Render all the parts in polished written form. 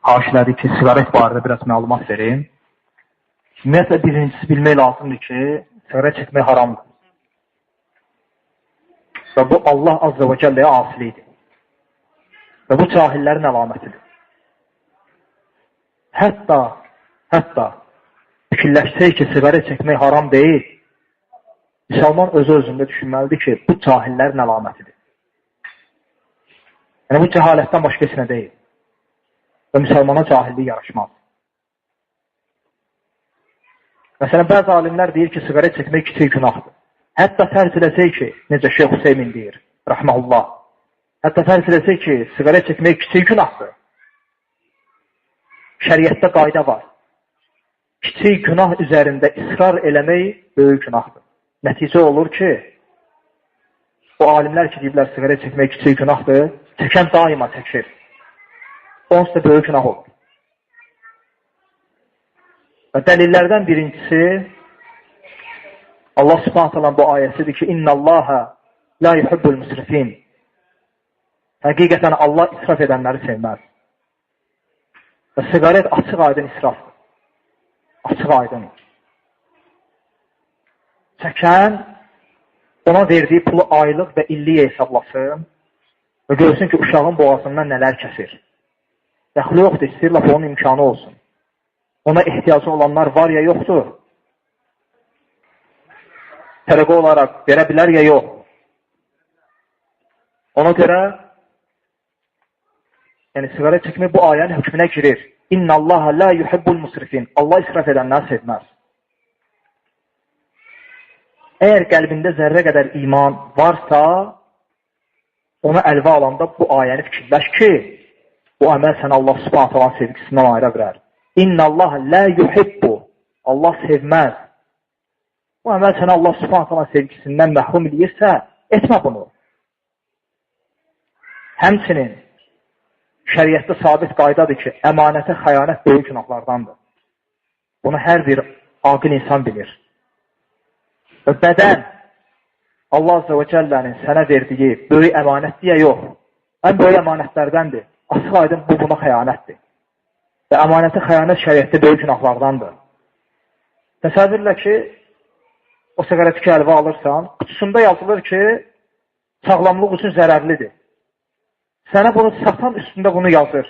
haşilədi ki, siqaret barədə biraz məlumat verim. Ümumiyyətlə, birincisi bilmək lazımdır ki, siqaret çəkmək haramdır. Və bu, Allah Azza və Cəlləyə asilidir. Və bu, cahillərin əlamətidir. Hətta fikirləşsək ki, siqaret çəkmək haram deyil, müsəlman özü-özündə düşünməlidir ki, bu, cahillərin əlamətidir. Yəni, bu, cəhalətdən başqa heç nə deyil. Və müsəlmana cahillik yaraşmaz. Məsələn, bəzi alimlər deyir ki, siqaret çəkmək kiçik günahdır. Hətta fərz edəcək ki, necə Şeyx Hüseymin deyir, rəhməhullah, hətta fərz edəcək ki, siqaret çəkmək kiçik günahdır. Şəriətdə qayda var. Kiçik günah üzərində israr eləmək böyük günahdır. Nəticə olur ki, o alimlər ki, deyiblər, siqaret çəkmək kiçik günahdır, çəkən daima çəkir. Onsuz da böyük günah olur. Və dəlillərdən birincisi, Allah Subhanahu taala bu ayəsidir ki, İnnallaha la yuhibbul musrifin. Həqiqətən Allah israf edənləri sevməz. Və siqaret açıq aydın israfdır. Açıq aydın. Çəkən ona verdiyi pulu aylıq və illik hesablasın və görsün ki, uşağın boğazından nələr kəsir. Dəxli yoxdur, istəyir, laf onun imkanı olsun. Ona ehtiyacı olanlar var ya yoxdur. Tərəqə olaraq verə bilər ya yox. Ona görə yəni siqaret çəkmək bu ayənin hökmünə girir. İnnallaha la yuhibbul musrifin. Allah israf edənləri sevməz. Əgər qəlbində zərrə qədər iman varsa, ona əlvə alanda bu ayəni fikirləş ki, bu əməl sənə Allah Subhanahu taala sevgisindən ayıra bilər. İnnallaha la yuhibbu. Allah sevməz. Bu əməl sənə Allah Subhanahu taala sevgisindən məhrum edirsə, etmə bunu. Həmçinin şəriətdə sabit qaydadır ki, əmanətə xəyanət böyük günahlardandır. Bunu hər bir aqil insan bilir. Və bədən Allah Azza və Cəllənin sənə verdiyi böyük əmanətdir ya yox. Ən böyük əmanətlərdəndir. Açıq aydın bu buna xəyanətdir. Və əmanətə xəyanət şəriətdə böyük günahlardandır. Təsəvvürlə ki, o siqareti ki, əlvə alırsan, qutusunda yazılır ki, sağlamlıq üçün zərərlidir. Sənə bunu satan üstündə bunu yazır.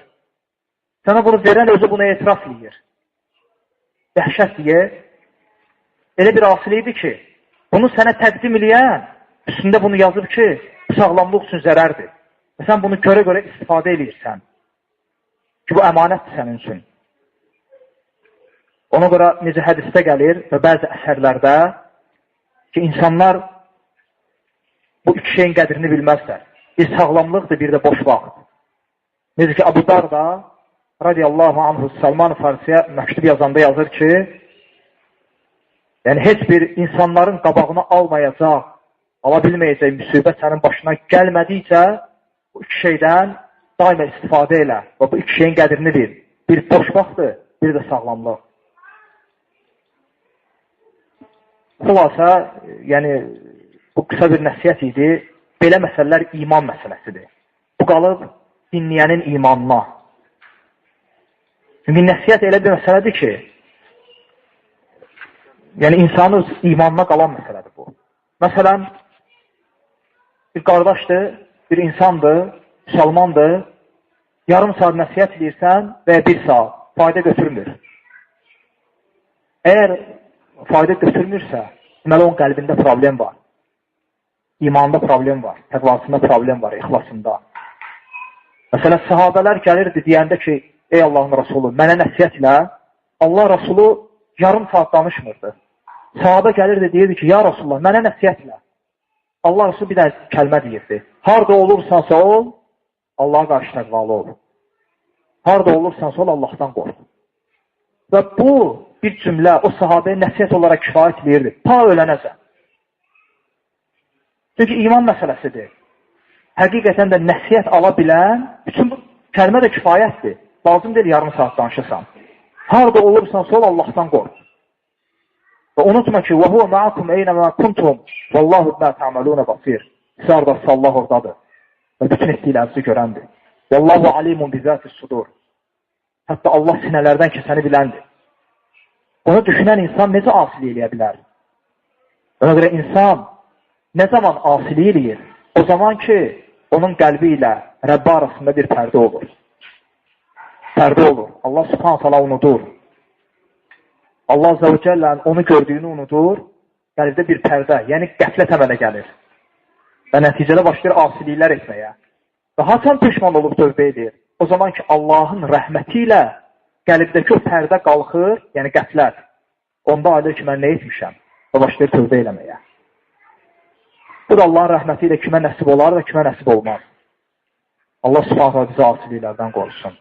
Sənə bunu verən özü buna etiraf edir. Dəhşət deyə elə bir asiliydi ki, bunu sənə təqdim eləyən üstündə bunu yazıb ki, sağlamlıq üçün zərərdir. Və sən bunu görə-görə istifadə edirsən. Ki, bu əmanətdir sənin üçün. Ona görə necə hədisdə gəlir və bəzi əsərlərdə ki, insanlar bu iki şeyin qədrini bilməzlər. Bir sağlamlıqdır, bir də boş vaxt. Necə ki, Abu Darda radiyallahu anhu Salman-ı Farsiyə məktub yazanda yazır ki, yəni heç bir insanların qabağını almayacaq, ala bilməyəcək müsibət sənin başına gəlmədikcə bu iki şeydən daima istifadə elə və bu iki şeyin qədrini bil. Bir boş vaxtdır, bir də sağlamlıq. Xülasə, yəni bu qısa bir nəsiyyət idi. Belə məsələlər iman məsələsidir. Bu qalıb dinləyənin imanına. Çünki nəsiyyət elə bir məsələdir ki, yəni insanın imanına qalan məsələdir bu. Məsələn, bir qardaşdır, bir insandır, müsəlmandır, yarım saat nəsiyyət edirsən və ya bir saat fayda götürmür. Əgər fayda götürmürsə, deməli onun qəlbində problem var. İmanında problem var, təqvasında problem var, ixlasında. Məsələn, sahabələr gəlirdi deyəndə ki, ey Allahın Rasulü, mənə nəsiyyət ilə, Allah Rasulü yarım saat danışmırdı. Sahabə gəlirdi, deyirdi ki, ya Rasulullah, mənə nəsiyyət ilə. Allah Rasulü bir də kəlmə deyirdi. Harada olursansa ol, Allaha qarşı təqvalı ol. Harada olursansa ol, Allahdan qorx. Və bu bir cümlə o sahabəyə nəsiyyət olaraq kifayət edirdi. Ta ölənəcək. Çünki iman məsələsidir. Həqiqətən də nəsiyyət ala bilən, bütün bu kəlmə də kifayətdir. Lazım deyil yarım saat danışırsan. Harada olursan sol Allahdan qorx. Və unutma ki, وَهُوَ مَعَكُمْ اَيْنَمَا كُنْتُمْ وَاللّٰهُ بَا تَعْمَلُونَ بَصِيرٌ. Sardası Allah oradadır. Və bütün etdiklərinizi görəndir. وَاللّٰهُ عَلِيمٌ بِذَاتِ الصُّدُورِ. Hətta Allah sinələrdən keçəni biləndir. Bunu düşünən insan necə asili eləyə bilər? Ona görə insan nə zaman asili eləyir? O zaman ki, onun qəlbi ilə Rəbbi arasında bir pərdə olur. Pərdə olur. Allah subhanahu ta'ala unudur. Allah azze və cəllənin onu gördüyünü unudur. Qəlbdə bir pərdə, yəni qəflət əmələ gəlir. Və nəticədə başlayır asiliklər etməyə. Və haçan peşman olub tövbə edir? O zaman ki, Allahın rəhməti ilə qəlbdəki o pərdə qalxır, yəni qəflət. Onda ayılır ki, mən nə etmişəm? Və başlayır tövbə eləməyə. Bu da Allahın rəhməti ilə kimə nəsib olar və kimə nəsib olmaz. Allah subhanahu bizi asiliklərdən qorusun.